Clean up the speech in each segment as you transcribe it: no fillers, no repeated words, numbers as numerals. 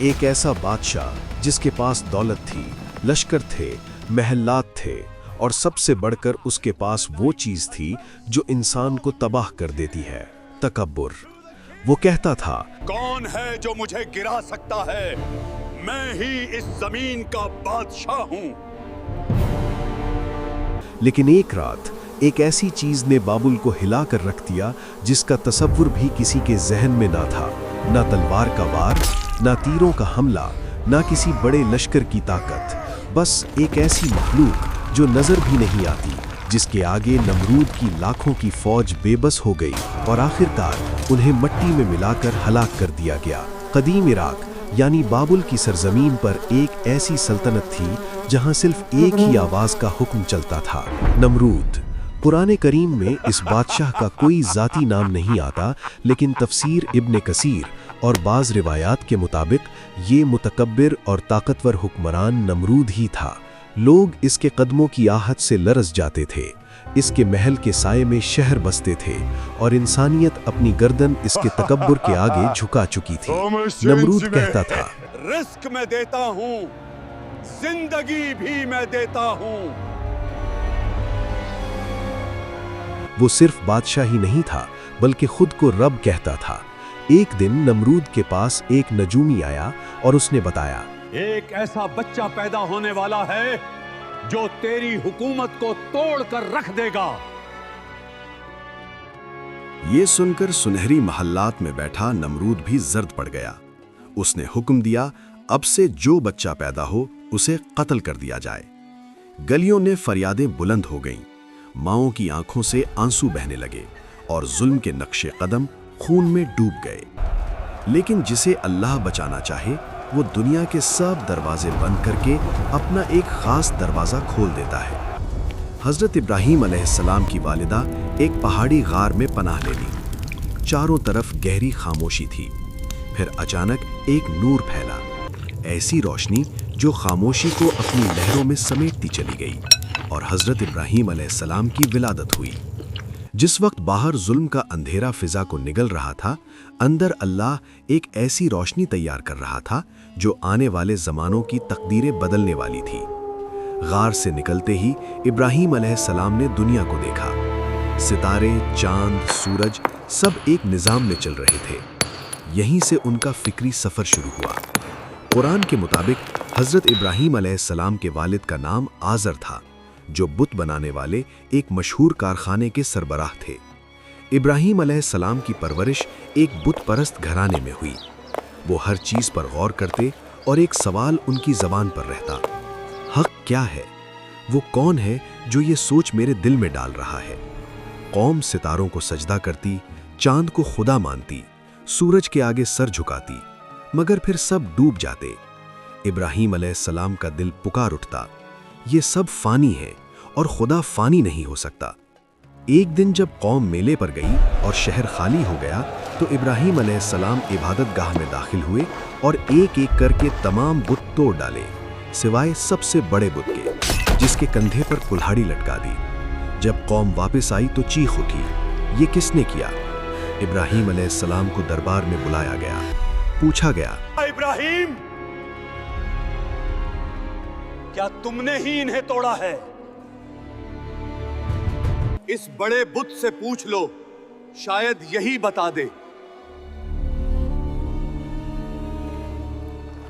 ایک ایسا بادشاہ جس کے پاس دولت تھی، لشکر تھے، محلات تھے، اور سب سے بڑھ کر اس کے پاس وہ چیز تھی جو انسان کو تباہ کر دیتی ہے، تکبر۔ وہ کہتا تھا، کون ہے جو مجھے گرا سکتا ہے؟ میں ہی اس زمین کا بادشاہ ہوں۔ لیکن ایک رات ایک ایسی چیز نے بابل کو ہلا کر رکھ دیا جس کا تصور بھی کسی کے ذہن میں نہ تھا، نہ تلوار کا وار، نہ تیروں کا حملہ، نہ کسی بڑے لشکر کی طاقت، بس ایک ایسی مخلوق جو نظر بھی نہیں آتی، جس کے آگے نمرود کی لاکھوں کی فوج بے بس ہو گئی اور آخرکار انہیں مٹی میں ملا کر ہلاک کر دیا گیا۔ قدیم عراق یعنی بابل کی سرزمین پر ایک ایسی سلطنت تھی جہاں صرف ایک ہی آواز کا حکم چلتا تھا، نمرود۔ قرآن کریم میں اس بادشاہ کا کوئی ذاتی نام نہیں آتا، لیکن تفسیر ابن کثیر اور بعض روایات کے مطابق یہ متکبر اور طاقتور حکمران نمرود ہی تھا۔ لوگ اس کے قدموں کی آہٹ سے لرز جاتے تھے، اس کے محل کے سائے میں شہر بستے تھے، اور انسانیت اپنی گردن اس کے تکبر کے آگے جھکا چکی تھی۔ نمرود کہتا تھا، رزق میں دیتا ہوں، زندگی بھی میں دیتا ہوں۔ وہ صرف بادشاہ ہی نہیں تھا بلکہ خود کو رب کہتا تھا۔ ایک دن نمرود کے پاس ایک نجومی آیا اور اس نے بتایا، ایک ایسا بچہ پیدا ہونے والا ہے جو تیری حکومت کو توڑ کر رکھ دے گا۔ یہ سن کر سنہری محلات میں بیٹھا نمرود بھی زرد پڑ گیا۔ اس نے حکم دیا، اب سے جو بچہ پیدا ہو اسے قتل کر دیا جائے۔ گلیوں نے فریادیں بلند ہو گئیں، ماؤں کی آنکھوں سے آنسو بہنے لگے اور ظلم کے نقش قدم خون میں ڈوب گئے۔ لیکن جسے اللہ بچانا چاہے وہ دنیا کے سب دروازے بند کر کے اپنا ایک خاص دروازہ کھول دیتا ہے۔ حضرت ابراہیم علیہ السلام کی والدہ ایک پہاڑی غار میں پناہ لے لی۔ چاروں طرف گہری خاموشی تھی، پھر اچانک ایک نور پھیلا، ایسی روشنی جو خاموشی کو اپنی لہروں میں سمیٹتی چلی گئی، اور حضرت ابراہیم علیہ السلام کی ولادت ہوئی۔ جس وقت باہر ظلم کا اندھیرا فضا کو نگل رہا تھا، اندر اللہ ایک ایسی روشنی تیار کر رہا تھا جو آنے والے زمانوں کی تقدیریں بدلنے والی تھی۔ غار سے نکلتے ہی ابراہیم علیہ السلام نے دنیا کو دیکھا۔ ستارے، چاند، سورج سب ایک نظام میں چل رہے تھے۔ یہیں سے ان کا فکری سفر شروع ہوا۔ قرآن کے مطابق حضرت ابراہیم علیہ السلام کے والد کا نام آزر تھا، جو بت بنانے والے ایک مشہور کارخانے کے سربراہ تھے۔ ابراہیم علیہ السلام کی پرورش ایک بت پرست گھرانے میں ہوئی۔ وہ ہر چیز پر غور کرتے اور ایک سوال ان کی زبان پر رہتا، حق کیا ہے؟ وہ کون ہے جو یہ سوچ میرے دل میں ڈال رہا ہے؟ قوم ستاروں کو سجدہ کرتی، چاند کو خدا مانتی، سورج کے آگے سر جھکاتی، مگر پھر سب ڈوب جاتے۔ ابراہیم علیہ السلام کا دل پکار اٹھتا، یہ سب فانی ہے اور خدا فانی نہیں ہو سکتا۔ ایک دن جب قوم میلے پر گئی اور شہر خالی ہو گیا تو ابراہیم علیہ السلام عبادت گاہ میں داخل ہوئے اور ایک ایک کر کے تمام بت توڑ ڈالے، سوائے سب سے بڑے بت کے، جس کے کندھے پر کلہاڑی لٹکا دی۔ جب قوم واپس آئی تو چیخ اٹھی، یہ کس نے کیا؟ ابراہیم علیہ السلام کو دربار میں بلایا گیا۔ پوچھا گیا، ابراہیم، کیا تم نے ہی انہیں توڑا ہے؟ اس بڑے بت سے پوچھ لو، شاید یہی بتا دے۔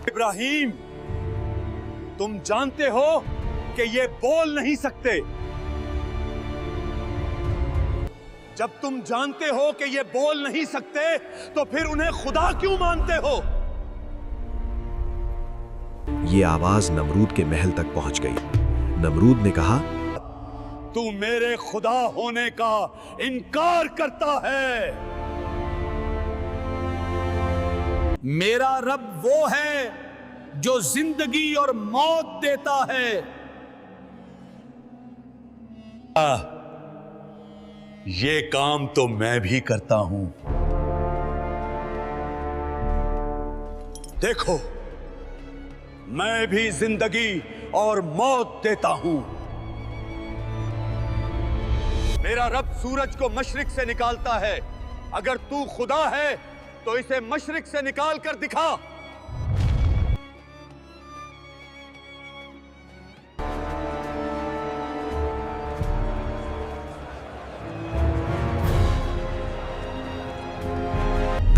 ابراہیم، تم جانتے ہو کہ یہ بول نہیں سکتے۔ جب تم جانتے ہو کہ یہ بول نہیں سکتے تو پھر انہیں خدا کیوں مانتے ہو؟ یہ آواز نمرود کے محل تک پہنچ گئی۔ نمرود نے کہا، تو میرے خدا ہونے کا انکار کرتا ہے۔ میرا رب وہ ہے جو زندگی اور موت دیتا ہے۔ یہ کام تو میں بھی کرتا ہوں۔ دیکھو، میں بھی زندگی اور موت دیتا ہوں۔ میرا رب سورج کو مشرق سے نکالتا ہے۔ اگر تو خدا ہے تو اسے مشرق سے نکال کر دکھا۔